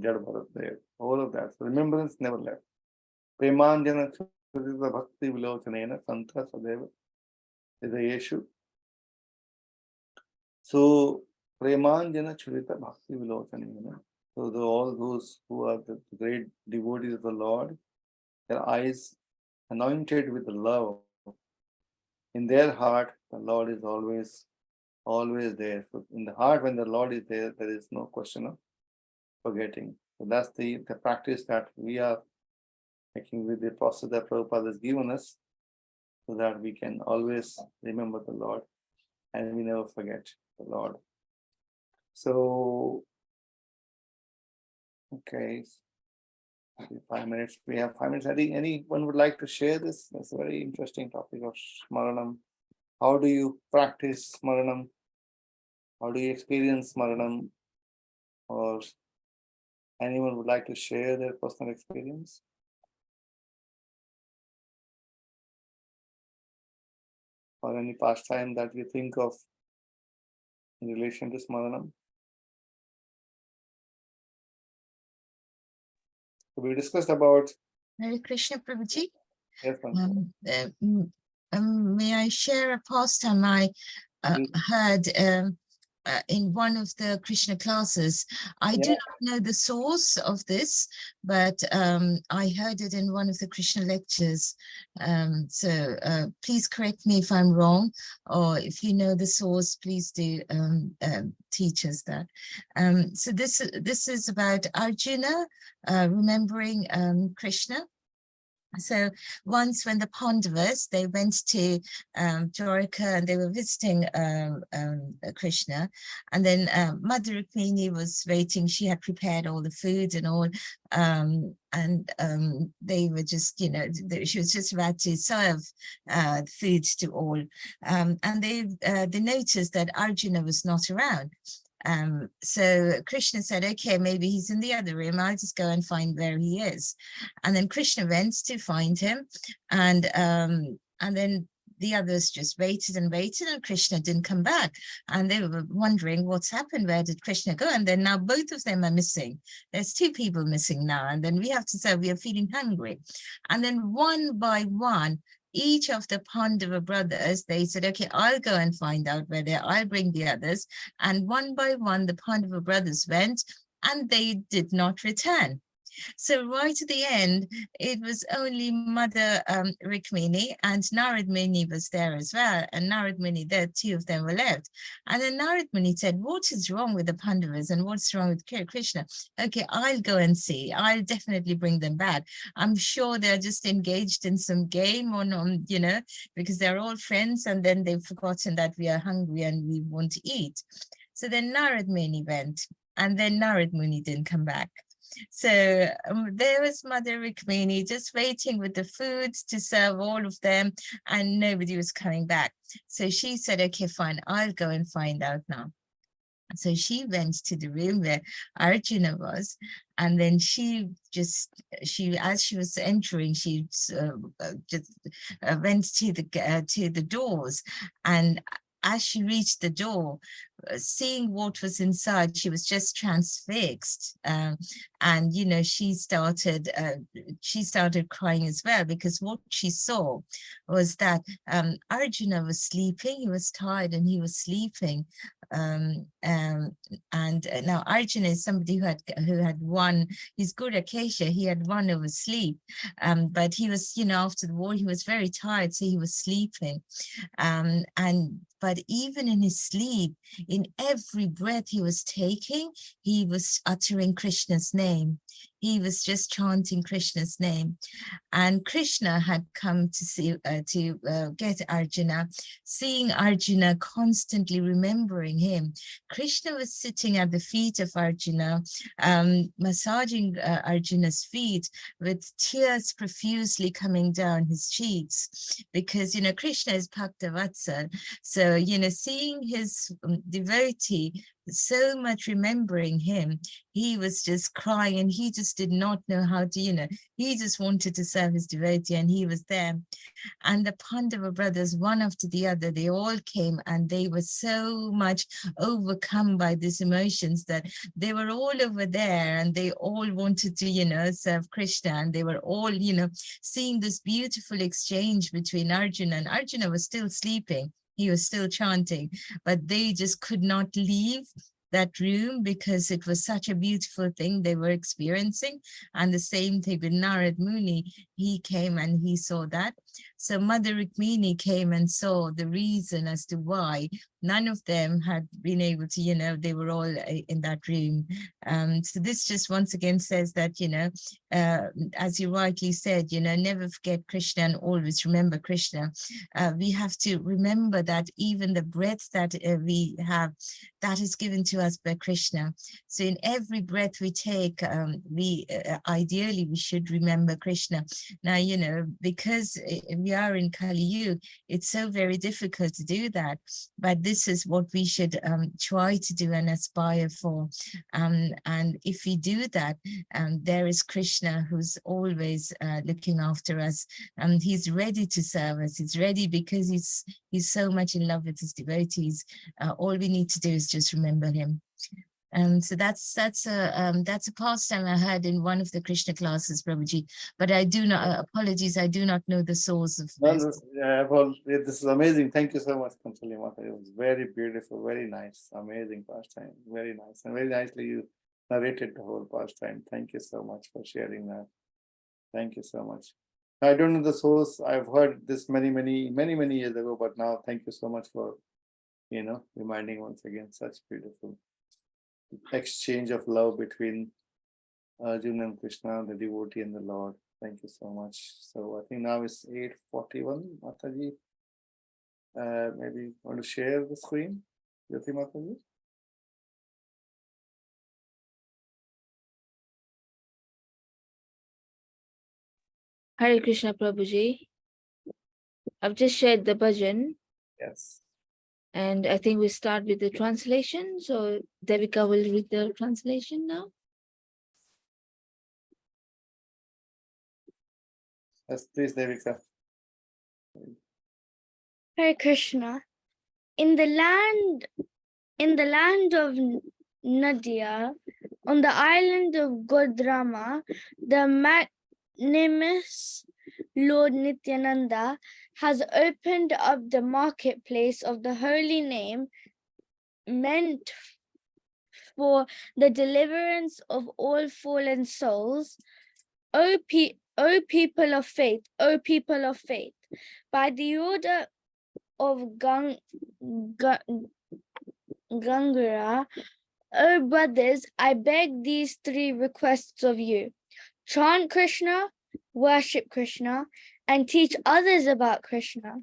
Jad Bharat there. All of that. So remembrance never left. Premanjana Bhakti Vilochanena Santa Sadeva is a Yeshu. So Premanjana Churita Bhakti Vilochanena. So all those who are the great devotees of the Lord, their eyes anointed with love. In their heart, the Lord is always there. So in the heart, when the Lord is there, there is no question of forgetting. So that's the practice that we are making with the process that Prabhupada has given us, so that we can always remember the Lord and we never forget the Lord. So, okay, 5 minutes. We have 5 minutes. Anyone would like to share this? That's a very interesting topic of Smaranam. How do you practice Smaranam? How do you experience Smaranam? Or anyone would like to share their personal experience? Or any pastime that you think of in relation to Smaranam? So we discussed about. Hare Krishna, Prabhuji. Yes, May I share a pastime I heard in one of the Krishna classes. I do Yeah. not know the source of this, but I heard it in one of the Krishna lectures. So please correct me if I'm wrong, or if you know the source, please do teach us that. So this is about Arjuna remembering Krishna. So once when the Pandavas, they went to Dwarka and they were visiting Krishna, and then Mother Rukmini was waiting. She had prepared all the food and all, and they were just, you know, she was just about to serve food to all, and they noticed that Arjuna was not around. So Krishna said, okay, maybe he's in the other room. I'll just go and find where he is. And then Krishna went to find him, and then the others just waited and waited, and Krishna didn't come back. And they were wondering what's happened. Where did Krishna go? And then now both of them are missing. There's 2 people missing now. And then we have to say we are feeling hungry. And then one by one, each of the Pandava brothers, they said, okay, I'll go and find out where they are. I'll bring the others. And one by one, the Pandava brothers went, and they did not return. So right at the end, it was only Mother Rukmini, and Narad Muni was there as well. And Narad Muni, there 2 of them were left. And then Narad Muni said, what is wrong with the Pandavas and what's wrong with Krishna? Okay, I'll go and see. I'll definitely bring them back. I'm sure they're just engaged in some game on you know, because they're all friends, and then they've forgotten that we are hungry and we want to eat. So then Narad Muni went, and then Narad Muni didn't come back. So there was Mother Rukmini just waiting with the food to serve all of them, and nobody was coming back. So she said, okay, fine, I'll go and find out now. So she went to the room where Arjuna was, and then as she was entering, she just went to the doors, and as she reached the door, seeing what was inside, she was just transfixed, and you know, she started crying as well, because what she saw was that Arjuna was sleeping. He was tired and he was sleeping. And now Arjuna is somebody who had won. He's good Acacia. He had won over sleep, but he was, you know, after the war, he was very tired, so he was sleeping. But even in his sleep, in every breath he was taking, he was uttering Krishna's name. He was just chanting Krishna's name. And Krishna had come to see, get Arjuna, seeing Arjuna constantly remembering him. Krishna was sitting at the feet of Arjuna, massaging Arjuna's feet with tears profusely coming down his cheeks, because, you know, Krishna is Bhaktavatsal. So, you know, seeing his devotee so much remembering him, he was just crying, and he just did not know how to, you know, he just wanted to serve his devotee, and he was there. And the Pandava brothers, one after the other, they all came, and they were so much overcome by these emotions that they were all over there, and they all wanted to, you know, serve Krishna, and they were all, you know, seeing this beautiful exchange between Arjuna, and Arjuna was still sleeping. He was still chanting, but they just could not leave that room because it was such a beautiful thing they were experiencing. And the same thing with Narad Muni, he came and he saw that. So Mother Rukmini came and saw the reason as to why none of them had been able to, you know, they were all in that room. So this just once again says that, you know, as you rightly said, you know, never forget Krishna and always remember Krishna. We have to remember that even the breath that we have, that is given to us by Krishna. So in every breath we take, ideally we should remember Krishna. Now, you know, because we are in Kali Yuga, it's so very difficult to do that. But this is what we should try to do and aspire for. And if we do that, there is Krishna who's always looking after us. He's ready to serve us. He's ready because he's so much in love with his devotees. All we need to do is just remember him. So that's a pastime I heard in one of the Krishna classes, Prabhuji. But I do not, apologies, I do not know the source of No, this. no, yeah, well, this is amazing. Thank you so much, Kansali Mata. It was very beautiful, very nice, amazing pastime. Very nice. And very nicely you narrated the whole pastime. Thank you so much for sharing that. Thank you so much. I don't know the source. I've heard this many years ago, but now thank you so much for, reminding once again such beautiful exchange of love between Arjuna and Krishna, the devotee and the Lord. Thank you so much. So I think now it's 8:41. Mataji, maybe want to share the screen, Jyoti Mataji? Hare Krishna Prabhuji. I've just shared the bhajan, Yes. and I think we start with the translation. So Devika will read the translation now. Yes, please, Devika. Hare Krishna. In the land of Nadia, on the island of Godrama, the magnanimous Lord Nityananda has opened up the marketplace of the holy name meant for the deliverance of all fallen souls. O people of faith, O people of faith, by the order of Gangara, O brothers, I beg these three requests of you. Chant Krishna, worship Krishna, and teach others about Krishna.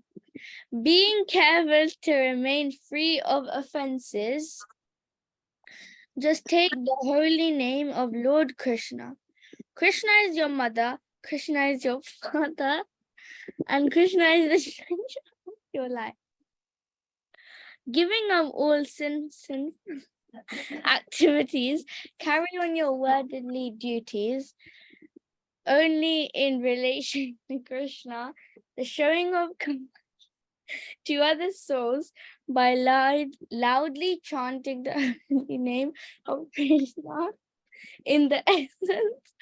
Being careful to remain free of offenses, just take the holy name of Lord Krishna. Krishna is your mother, Krishna is your father, and Krishna is the stranger of your life. Giving up all sin activities, carry on your worldly duties only in relation to Krishna, the showing of to other souls by loudly chanting the holy name of Krishna in the essence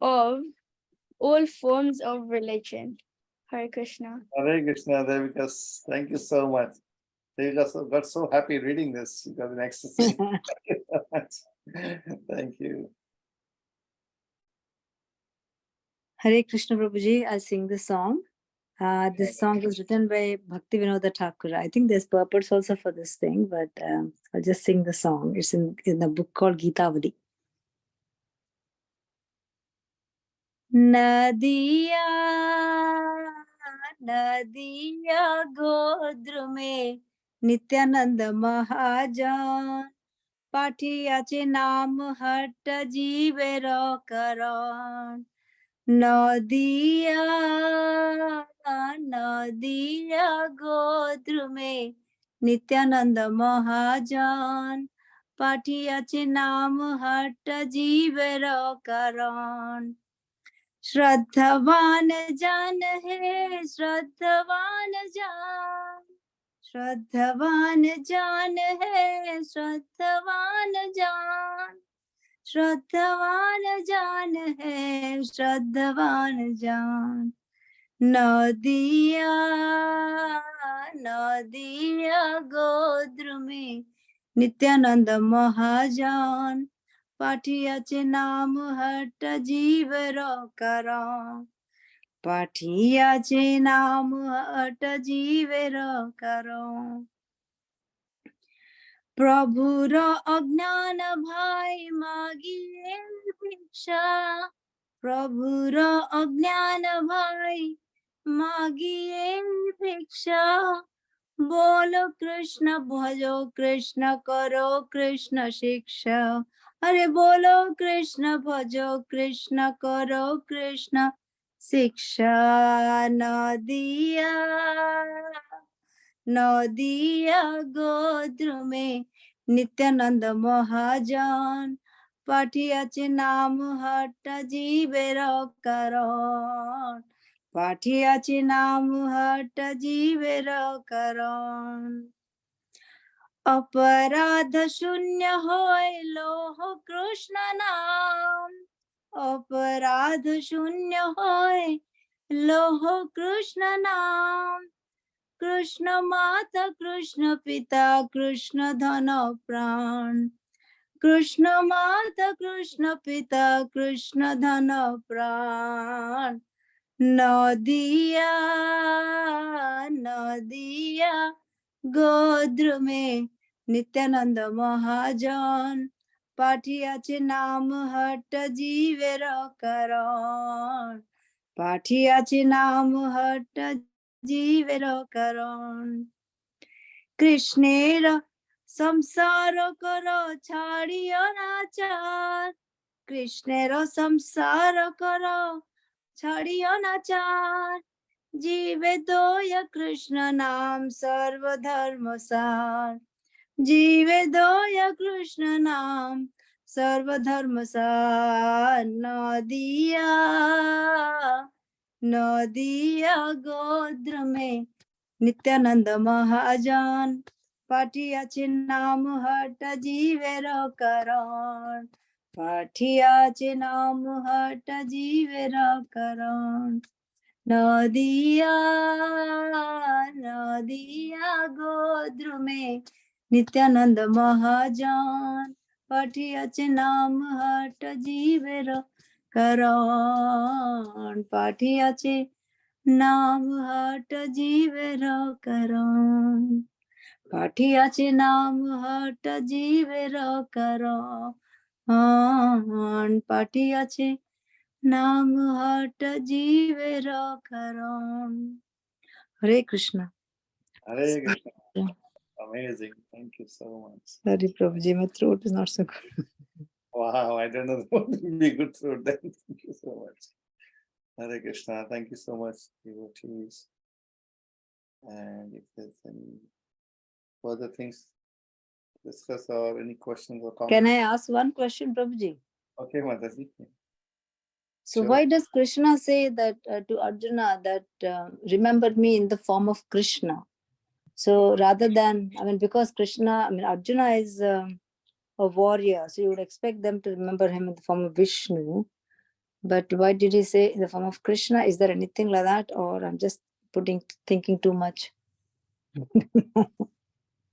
of all forms of religion. Hare Krishna. Hare Krishna, Devika. Thank you so much. Devika got so happy reading this. You got an ecstasy. Thank you so much. Thank you. Hare Krishna Prabhuji, I'll sing the song. This song was written by Bhakti Vinoda Thakur. I think there's purpose also for this thing, but I'll just sing the song. It's in a book called Gitavadi. Nadiya, Nadiya Godru mein Nityananda Mahajan Patiyache naam hatta jeevera karan Nadiya, Nadiya Godru mein Nityananda Mahajan Patiyache naam hatta jeevera karan श्रद्धावान जान है श्रद्धावान जान श्रद्धावान जान है श्रद्धावान जान श्रद्धावान जान है श्रद्धावान जान नदिया नदिया गोद्र में नित्यानंद महाजान पाठियाचे नाम हट जीवर करा पाठियाचे नाम हट जीवर करो प्रभुर अज्ञान भाई मागिए भिक्षा प्रभुर अज्ञान भाई मागिए भिक्षा बोलो कृष्ण भजो कृष्ण करो कृष्ण शिक्षा अरे बोलो कृष्ण भजो कृष्ण करो कृष्ण शिक्षा नदिया नदिया गोद्र में नित्यानंद महाजान पाठियाचे नाम हट जीवेर करण पाठियाचे नाम हट जीवेर करण अपराध शून्य होय लोह कृष्ण नाम अपराध शून्य होय लोह कृष्ण नाम कृष्ण माता कृष्ण पिता कृष्ण धन प्राण कृष्ण माता कृष्ण पिता कृष्ण धन प्राण नदिया नदिया गोद्र में नित्यानंद महाजन पाठियाचे नाम हट जीवेर करण पाठियाचे नाम हट जीवेर करण कृष्णेर संसार करो छाड़ियो नाचार कृष्णेर संसार करो छाड़ियो नाचार जीवे दोय कृष्ण नाम सर्वधर्म सार जीवे दोय कृष्ण नाम सर्वधर्म सार नदिया नदिया गोद्र में नित्यानंद महाजन पाठियाचे नाम हट जीवेर करण पाठियाचे नाम हट जीवेर करण नदिया नदिया गोद्र में नित्यानंद महाजन पाठियाचे नाम हट जीवेर करण पाठियाचे नाम हट जीवेर करण पाठियाचे नाम हट जीवेर करण पाठियाचे नाम हट जीवेर करण हरे Krishna Hare Krishna. Amazing. Thank you so much. Sorry Prabhuji, my throat is not so good. Wow, I don't know what will be good through that. Thank you so much. Hare Krishna. Thank you so much, devotees. And if there's any further things to discuss or any questions or comments. Can I ask one question, Prabhuji? Okay, Mataji. So Sure. why does Krishna say that to Arjuna that remember me in the form of Krishna? So rather than, I mean, because Krishna, I mean, Arjuna is a warrior, so you would expect them to remember him in the form of Vishnu. But why did he say in the form of Krishna? Is there anything like that, or I'm just thinking too much?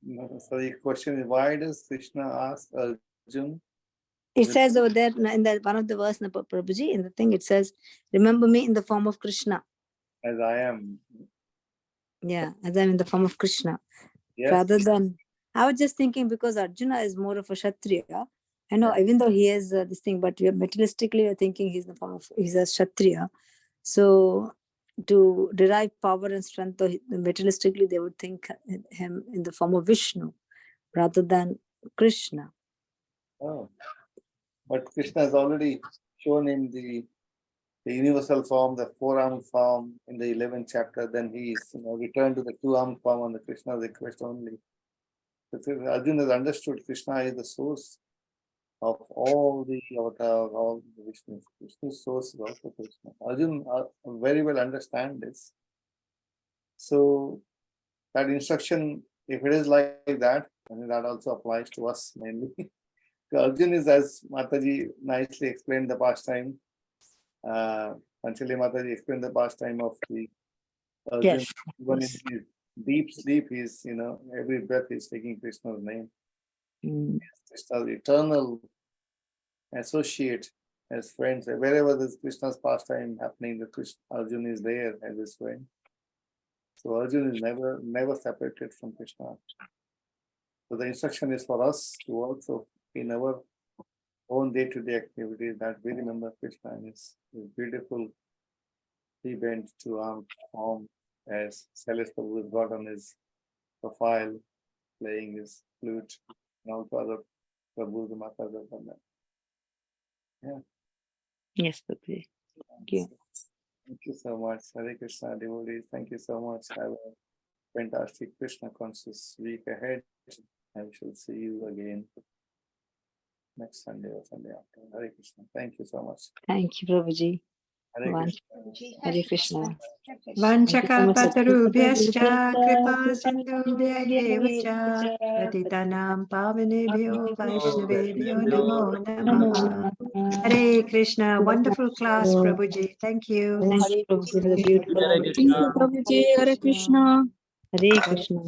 No, so the question is, why does Krishna ask Arjun? It says over there in the one of the verse, Prabhuji, in the thing, it says, remember me in the form of Krishna. As I am. Yeah, as I'm in the form of Krishna. Yes. Rather than, I was just thinking because Arjuna is more of a Kshatriya. I know, even though he has this thing, but we are materialistically we're thinking he's in the form of, he's a Kshatriya. So to derive power and strength, materialistically they would think him in the form of Vishnu rather than Krishna. Oh. But Krishna has already shown him the universal form, the four-armed form in the 11th chapter. Then he is returned to the two-armed form on the Krishna's request only. Arjuna has understood Krishna is the source of all the avatars, all the Vishnu. Vishnu's source is also Krishna. Arjuna very well understand this. So that instruction, if it is like that, and that also applies to us mainly. Arjuna is, as Mataji nicely explained the pastime. Panchali Mataji explained the pastime of the Arjuna. Yes. Even in his deep sleep, he's, every breath is taking Krishna's name. Krishna's eternal associate as friends. Wherever there's Krishna's pastime happening, Arjuna is there as his friend. So Arjuna is never separated from Krishna. So the instruction is for us to also, in our own day-to-day activities, that we remember Krishna in his beautiful three-bent two-armed form, as Salish Prabhu has got on his profile, playing his flute, and also other Prabhus and Matas have done that. Yeah. Yes, Prabhuji. Thank you. Thank you so much. Hare Krishna devotees. Thank you so much. Have a fantastic Krishna conscious week ahead. I shall see you again next Sunday or Sunday after. Hare Krishna. Thank you so much. Thank you, Prabhuji. Hare Vancha- Krishna. Hare Krishna. Vanchakalpatarubhyascha kripa sindhubhya cha patitanam pavanebhyo vaishnavebhyo namo namaha. Hare Krishna. Wonderful class, Prabhuji. Thank you. Thank you, Prabhu. This is a beautiful. Hare Thank you, Krishna. Prabhuji. Hare Krishna. Hare Krishna.